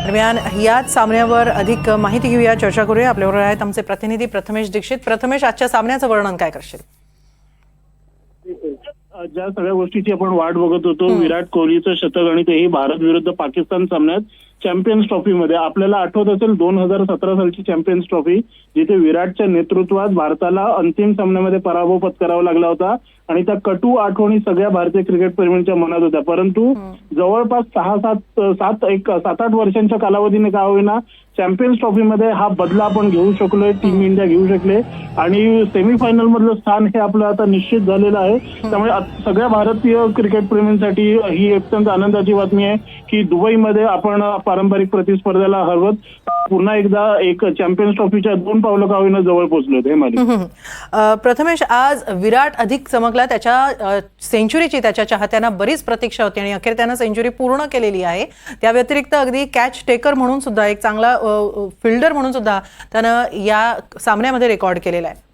दरम्यान याच सामन्यावर अधिक माहिती घेऊया, चर्चा करूया. आपल्याबरोबर आहेत आमचे प्रतिनिधी प्रथमेश दीक्षित. प्रथमेश, आजच्या सामन्याचं वर्णन काय करशील? ज्या सगळ्या गोष्टीची आपण वाट बघत होतो, विराट कोहलीचं शतक आणि तेही भारत विरुद्ध पाकिस्तान सामन्यात चॅम्पियन्स ट्रॉफी मध्ये, आपल्याला आठवत असेल 2017 सालची चॅम्पियन्स ट्रॉफी, जिथे विराटच्या नेतृत्वात भारताला अंतिम सामन्यामध्ये पराभव पत्करावा लागला होता आणि त्या कटू आठवणी सगळ्या भारतीय क्रिकेट प्रेमींच्या मनात होत्या. परंतु जवळपास 7-8 वर्षांच्या कालावधीने का होईना चॅम्पियन्स ट्रॉफी मध्ये हा बदला आपण घेऊ शकलोय, टीम इंडिया घेऊ शकले आणि सेमीफायनल मधलं स्थान हे आपलं आता निश्चित झालेलं आहे. त्यामुळे सगळ्या भारतीय क्रिकेट प्रेमींसाठी ही अत्यंत आनंदाची बातमी आहे की दुबईमध्ये आपण पारंपरिक प्रतिस्पर्धेला हरवत पुन्हा एकदा एक चॅम्पियन्स ट्रॉफीच्या 2 पावलं का होईना जवळ पोहोचलो. प्रथमेश, आज विराट अधिक चमकला. त्याच्या सेंचुरीची त्याच्या चाहत्यांना बरीच प्रतीक्षा होती आणि अखेर त्यानं सेंचुरी पूर्ण केलेली आहे. त्या व्यतिरिक्त अगदी कॅच टेकर म्हणून सुद्धा, एक चांगला फिल्डर म्हणून सुद्धा त्यानं या सामन्यामध्ये रेकॉर्ड केलेला आहे.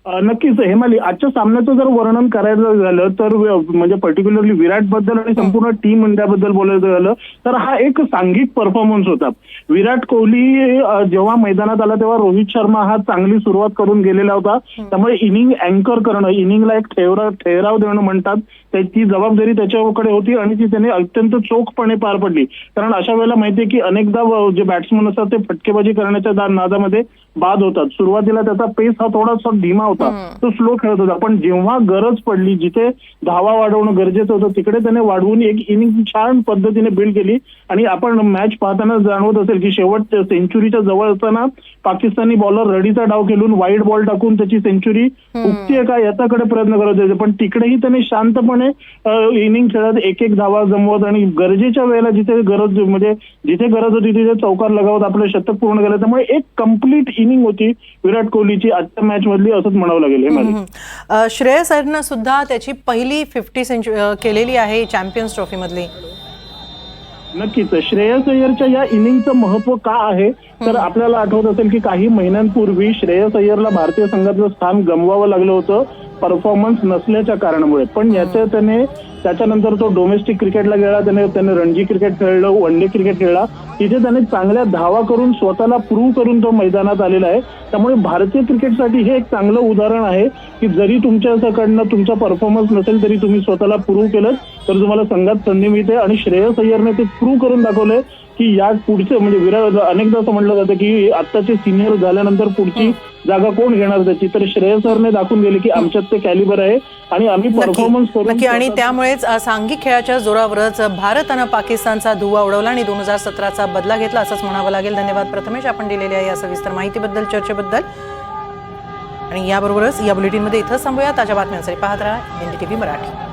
नक्कीच हेमाली, आजच्या सामन्याचं जर वर्णन करायचं झालं तर म्हणजे पर्टिक्युलरली विराट बद्दल आणि संपूर्ण टीम इंडिया बद्दल बोलायचं झालं तर हा एक सांघिक परफॉर्मन्स होता. विराट कोहली जेव्हा मैदानात आला तेव्हा रोहित शर्मा हा चांगली सुरुवात करून गेलेला होता. त्यामुळे इनिंग अँकर करणं, इनिंगला एक ठहराव देणं म्हणतात, ती जबाबदारी त्याच्याकडे होती आणि ती त्याने अत्यंत चोखपणे पार पडली. कारण अशा वेळेला माहितीये की अनेकदा जे बॅट्समन असतात ते फटकेबाजी करण्याच्या नादामध्ये बाद होतात. सुरुवातीला त्याचा पेस हा थोडासा धीमा होता, तो स्लो खेळत होता, पण जेव्हा गरज पडली, जिथे धावा वाढवणं गरजेचं होतं तिकडे त्याने वाढवून एक इनिंग छान पद्धतीने बिल्ड केली. आणि आपण मॅच पाहताना जाणवत असेल की शेवट सेंचुरीच्या जवळ असताना पाकिस्तानी बॉलर रडीचा डाव खेळून वाईड बॉल टाकून त्याची सेंचुरी हुकतीये का याच्याकडे प्रयत्न करत होते, पण तिकडेही त्याने शांतपणे इनिंग खेळत एक धावा जमवत आणि गरजेच्या वेळेला जिथे गरज होती तिथे चौकार लगावत आपलं शतक पूर्ण केलं. त्यामुळे एक कम्प्लीट इनिंग होती विराट कोहलीची आजच्या मॅच मधली, असंच म्हणावं लागेल. श्रेयस अय्यरनं सुद्धा त्याची पहिली 50 सेंचुरी केलेली आहे चॅम्पियन्स ट्रॉफी मधली. नक्कीच श्रेयस अय्यरच्या या इनिंगचं महत्व का आहे तर आपल्याला आठवत असेल की काही महिन्यांपूर्वी श्रेयस अय्यरला भारतीय संघातलं स्थान गमवावं लागलं होतं परफॉर्मन्स नसल्याच्या कारणामुळे. पण त्याच्यानंतर तो डोमेस्टिक क्रिकेटला गेला, त्याने रणजी क्रिकेट खेळलं, वन डे क्रिकेट खेळला, तिथे त्याने चांगल्या धावा करून स्वतःला प्रूव्ह करून तो मैदानात आलेला आहे. त्यामुळे भारतीय क्रिकेटसाठी हे एक चांगलं उदाहरण आहे की जरी तुमच्याकडनं तुमचा परफॉर्मन्स नसेल तरी तुम्ही स्वतःला प्रूव्ह केलं तर तुम्हाला संघात संधी मिळते. आणि श्रेयस अय्यरने ते प्रूव्ह करून दाखवलंय की या पुढचे म्हणजे विराट, अनेकदा असं म्हटलं जातं की आत्ताचे सिनियर झाल्यानंतर पुढची जागा कोण घेणार त्याची, तर श्रेयस अय्यरने दाखवून गेले की आमच्यात ते कॅलिबर आहे आणि आम्ही परफॉर्मन्स करू. आणि त्यामुळेच सांघिक खेळाच्या जोरावरच भारतानं पाकिस्तानचा धुव्वा उडवला आणि 2017चा बदला घेतला असंच म्हणावं लागेल. धन्यवाद प्रथमेश, आपण दिलेल्या या सविस्तर माहितीबद्दल, चर्चेबद्दल. आणि याबरोबरच या बुलेटिनमध्ये इथंच थांबूया. ताज्या बातम्यांसाठी पाहत राहा NDTV मराठी.